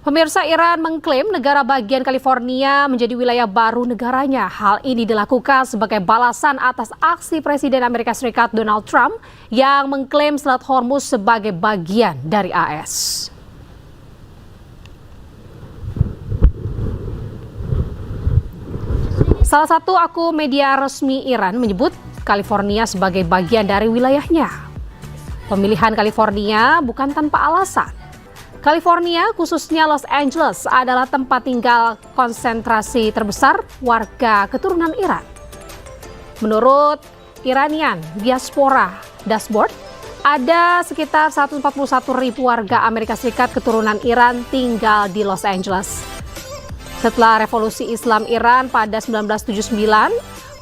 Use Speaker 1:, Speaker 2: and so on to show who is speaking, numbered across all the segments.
Speaker 1: Pemirsa, Iran mengklaim negara bagian California menjadi wilayah baru negaranya. Hal ini dilakukan sebagai balasan atas aksi Presiden Amerika Serikat Donald Trump yang mengklaim Selat Hormuz sebagai bagian dari AS. Salah satu akun media resmi Iran menyebut California sebagai bagian dari wilayahnya. Pemilihan California bukan tanpa alasan. California, khususnya Los Angeles, adalah tempat tinggal konsentrasi terbesar warga keturunan Iran. Menurut Iranian Diaspora Dashboard, ada sekitar 141.000 warga Amerika Serikat keturunan Iran tinggal di Los Angeles. Setelah revolusi Islam Iran pada 1979,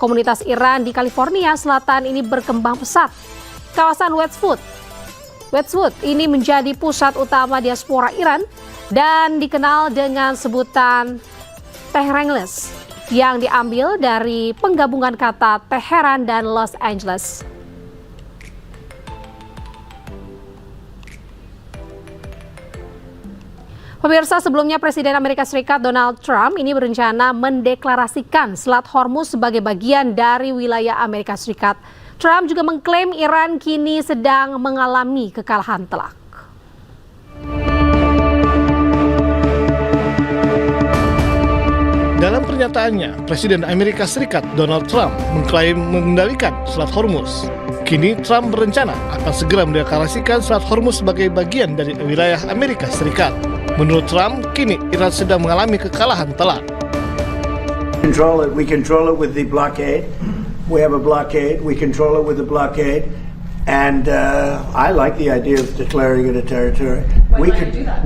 Speaker 1: komunitas Iran di California Selatan ini berkembang pesat. Kawasan Westwood ini menjadi pusat utama diaspora Iran dan dikenal dengan sebutan Teherangles yang diambil dari penggabungan kata Teheran dan Los Angeles. Pemirsa, sebelumnya Presiden Amerika Serikat Donald Trump ini berencana mendeklarasikan Selat Hormuz sebagai bagian dari wilayah Amerika Serikat. Trump juga mengklaim Iran kini sedang mengalami kekalahan telak.
Speaker 2: Dalam pernyataannya, Presiden Amerika Serikat Donald Trump mengklaim mengendalikan Selat Hormuz. Kini Trump berencana akan segera mendeklarasikan Selat Hormuz sebagai bagian dari wilayah Amerika Serikat. Menurut Trump, kini Iran sedang mengalami kekalahan telak.
Speaker 3: We control it with the blockade. We have a blockade. We control it with the blockade, and I like the idea of declaring it a territory.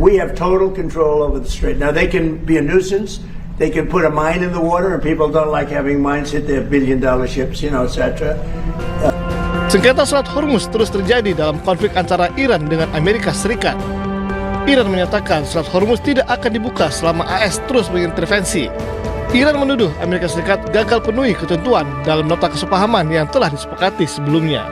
Speaker 3: We have total control over the strait. Now they can be a nuisance. They can put a mine in the water, and people don't like having mines hit their billion-dollar ships, etc.
Speaker 2: Sengketa Selat Hormuz terus terjadi dalam konflik antara Iran dengan Amerika Serikat. Iran menyatakan Selat Hormuz tidak akan dibuka selama AS terus mengintervensi. Iran menuduh Amerika Serikat gagal penuhi ketentuan dalam nota kesepahaman yang telah disepakati sebelumnya.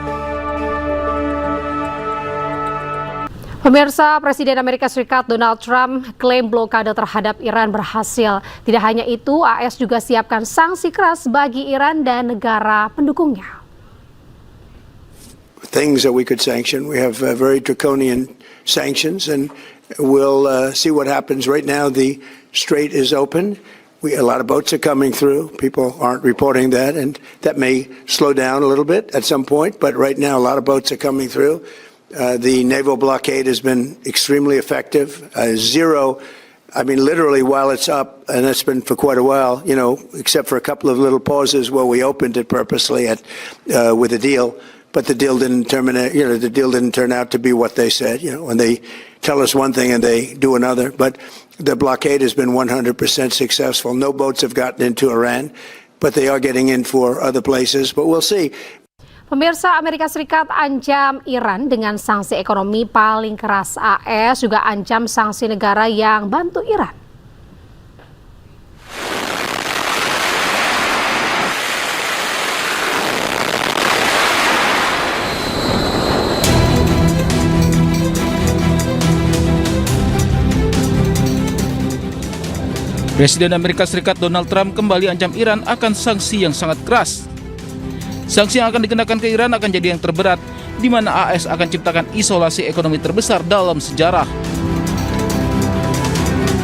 Speaker 1: Pemirsa, Presiden Amerika Serikat Donald Trump klaim blokade terhadap Iran berhasil. Tidak hanya itu, AS juga siapkan sanksi keras bagi Iran dan negara pendukungnya.
Speaker 3: Things that we could sanction. We have very draconian sanctions, and we'll see what happens. Right now, the strait is open. A lot of boats are coming through. People aren't reporting that, and that may slow down a little bit at some point, but right now a lot of boats are coming through. The naval blockade has been extremely effective. Literally while it's up, and that's been for quite a while, except for a couple of little pauses where we opened it purposely with a deal, but the deal didn't terminate, the deal didn't turn out to be what they said, when they tell us one thing and they do another. But the blockade has been 100% successful. No boats have gotten into Iran, but they are getting in for other places. But we'll see.
Speaker 1: Pemirsa, Amerika Serikat ancam Iran dengan sanksi ekonomi paling keras. AS juga ancam sanksi negara yang bantu Iran.
Speaker 4: Presiden Amerika Serikat Donald Trump kembali ancam Iran akan sanksi yang sangat keras. Sanksi yang akan dikenakan ke Iran akan jadi yang terberat, di mana AS akan ciptakan isolasi ekonomi terbesar dalam sejarah.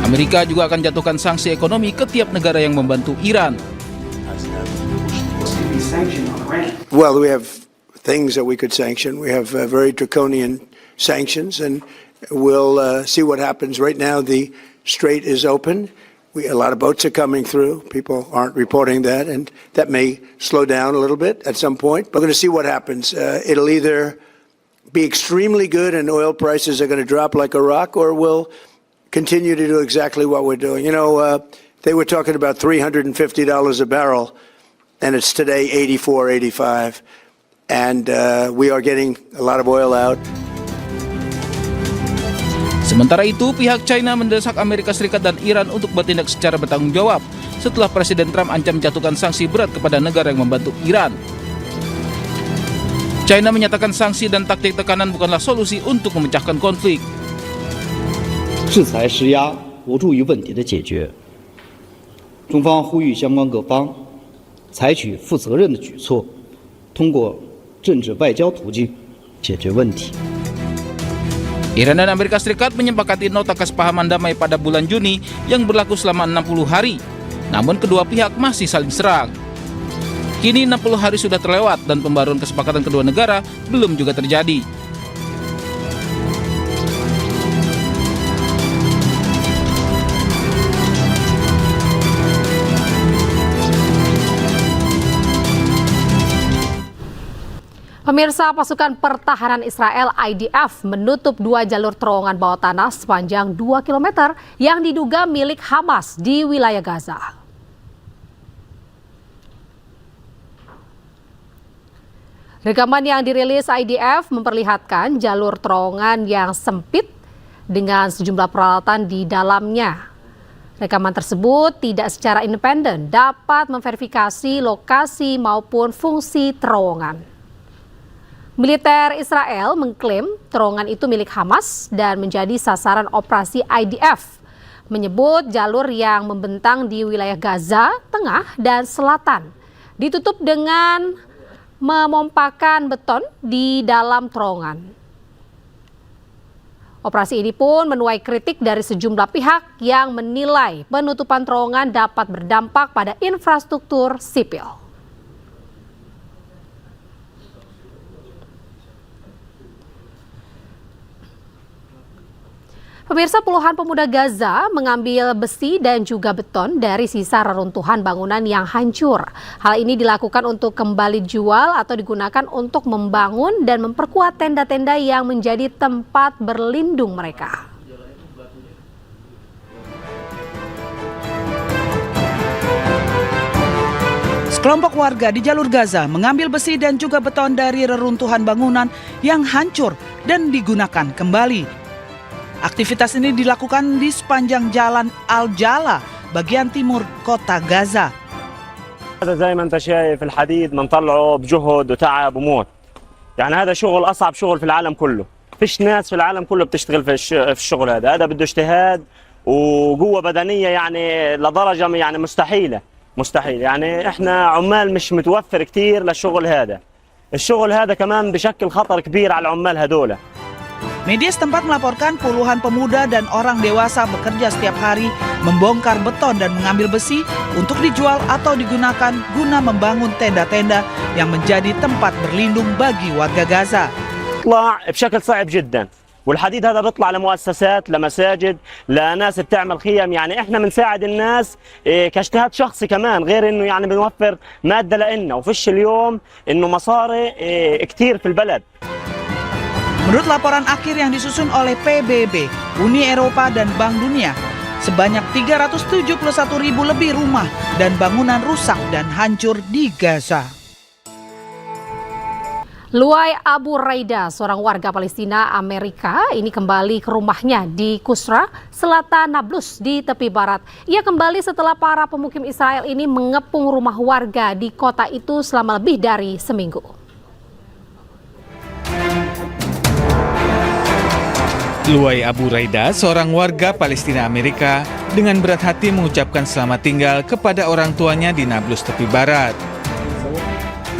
Speaker 4: Amerika juga akan jatuhkan sanksi ekonomi ke tiap negara yang membantu Iran.
Speaker 3: Well, we have things that we could sanction. We have very draconian sanctions, and we'll see what happens. Right now, the strait is open. A lot of boats are coming through. People aren't reporting that, and that may slow down a little bit at some point. But we're going to see what happens. It'll either be extremely good and oil prices are going to drop like a rock, or we'll continue to do exactly what we're doing. They were talking about $350 a barrel, and it's today 84, 85. And we are getting a lot of oil out.
Speaker 4: Sementara itu, pihak China mendesak Amerika Serikat dan Iran untuk bertindak secara bertanggung jawab setelah Presiden Trump ancam menjatuhkan sanksi berat kepada negara yang membantu Iran. China menyatakan sanksi dan taktik tekanan bukanlah solusi untuk memecahkan konflik.
Speaker 5: 制裁施压无助于问题的解决。中方呼吁相关各方采取负责任的举措，通过政治外交途径解决问题。
Speaker 4: Iran dan Amerika Serikat menyepakati nota kesepahaman damai pada bulan Juni yang berlaku selama 60 hari. Namun kedua pihak masih saling serang. Kini 60 hari sudah terlewat dan pembaruan kesepakatan kedua negara belum juga terjadi.
Speaker 1: Pemirsa, pasukan pertahanan Israel IDF menutup 2 jalur terowongan bawah tanah sepanjang 2 km yang diduga milik Hamas di wilayah Gaza. Rekaman yang dirilis IDF memperlihatkan jalur terowongan yang sempit dengan sejumlah peralatan di dalamnya. Rekaman tersebut tidak secara independen dapat memverifikasi lokasi maupun fungsi terowongan. Militer Israel mengklaim terowongan itu milik Hamas dan menjadi sasaran operasi IDF, menyebut jalur yang membentang di wilayah Gaza, Tengah, dan Selatan ditutup dengan memompakan beton di dalam terowongan. Operasi ini pun menuai kritik dari sejumlah pihak yang menilai penutupan terowongan dapat berdampak pada infrastruktur sipil. Pemirsa, puluhan pemuda Gaza mengambil besi dan juga beton dari sisa reruntuhan bangunan yang hancur. Hal ini dilakukan untuk kembali dijual atau digunakan untuk membangun dan memperkuat tenda-tenda yang menjadi tempat berlindung mereka.
Speaker 6: Sekelompok warga di jalur Gaza mengambil besi dan juga beton dari reruntuhan bangunan yang hancur dan digunakan kembali. Aktivitas ini dilakukan di sepanjang jalan Al-Jala, bagian timur kota Gaza.
Speaker 7: هذا زي ما انت شايف الحديد بنطلعه بجهد وتعب وموت. يعني هذا شغل اصعب شغل في العالم كله. فيش ناس في العالم كله بتشتغل في الشغل هذا بده اجتهاد وقوة بدنية يعني لدرجة يعني مستحيل. يعني احنا عمال مش متوفر كتير للشغل هذا. الشغل هذا كمان بشكل خطر كبير على العمال هذول.
Speaker 6: Media setempat melaporkan puluhan pemuda dan orang dewasa bekerja setiap hari membongkar beton dan mengambil besi untuk dijual atau digunakan guna membangun tenda-tenda yang menjadi tempat berlindung bagi warga Gaza.
Speaker 7: بيطلع بشكل صعب جدا والحديد هذا بيطلع لمؤسسات لمساجد لناس بتعمل خيم يعني احنا بنساعد الناس كاجتهاد شخصي كمان غير انه يعني بنوفر مادة لنا وفيش اليوم انه مصاري كتير في البلد.
Speaker 6: Menurut laporan akhir yang disusun oleh PBB, Uni Eropa dan Bank Dunia, sebanyak 371.000 lebih rumah dan bangunan rusak dan hancur di Gaza.
Speaker 1: Luai Abu Raida, seorang warga Palestina Amerika, ini kembali ke rumahnya di Kusra, selatan Nablus di tepi barat. Ia kembali setelah para pemukim Israel ini mengepung rumah warga di kota itu selama lebih dari seminggu.
Speaker 8: Luai Abu Raida, seorang warga Palestina Amerika, dengan berat hati mengucapkan selamat tinggal kepada orang tuanya di Nablus tepi barat.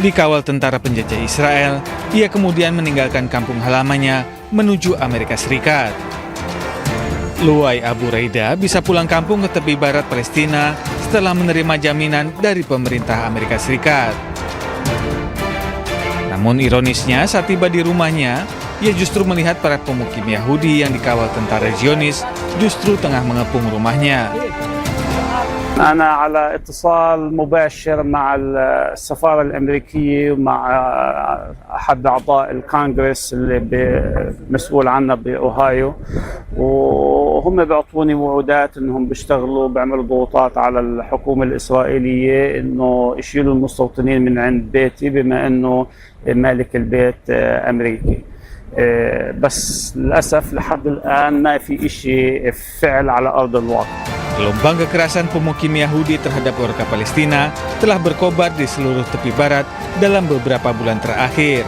Speaker 8: Dikawal tentara penjajah Israel, ia kemudian meninggalkan kampung halamannya menuju Amerika Serikat. Luai Abu Raida bisa pulang kampung ke tepi barat Palestina setelah menerima jaminan dari pemerintah Amerika Serikat. Namun ironisnya, saat tiba di rumahnya, ia justru melihat para pemukim Yahudi yang dikawal tentara Zionis justru tengah mengepung rumahnya.
Speaker 9: أنا على اتصال مباشر مع السفارة الأمريكية ومع أحد أعضاء الكونغرس اللي مسؤول عنها بأوهايو وهم بيعطوني وعودات إنهم بيشتغلوا بيعملوا ضغوطات على الحكومة الإسرائيلية إنه يشيلوا المستوطنين من عند بيتي بما إنه مالك البيت أمريكي. بس للأسف لحد الآن ما في إشي فعل على أرض الواقع.
Speaker 8: Gelombang kekerasan pemukim Yahudi terhadap warga Palestina telah berkobar di seluruh tepi barat dalam beberapa bulan terakhir.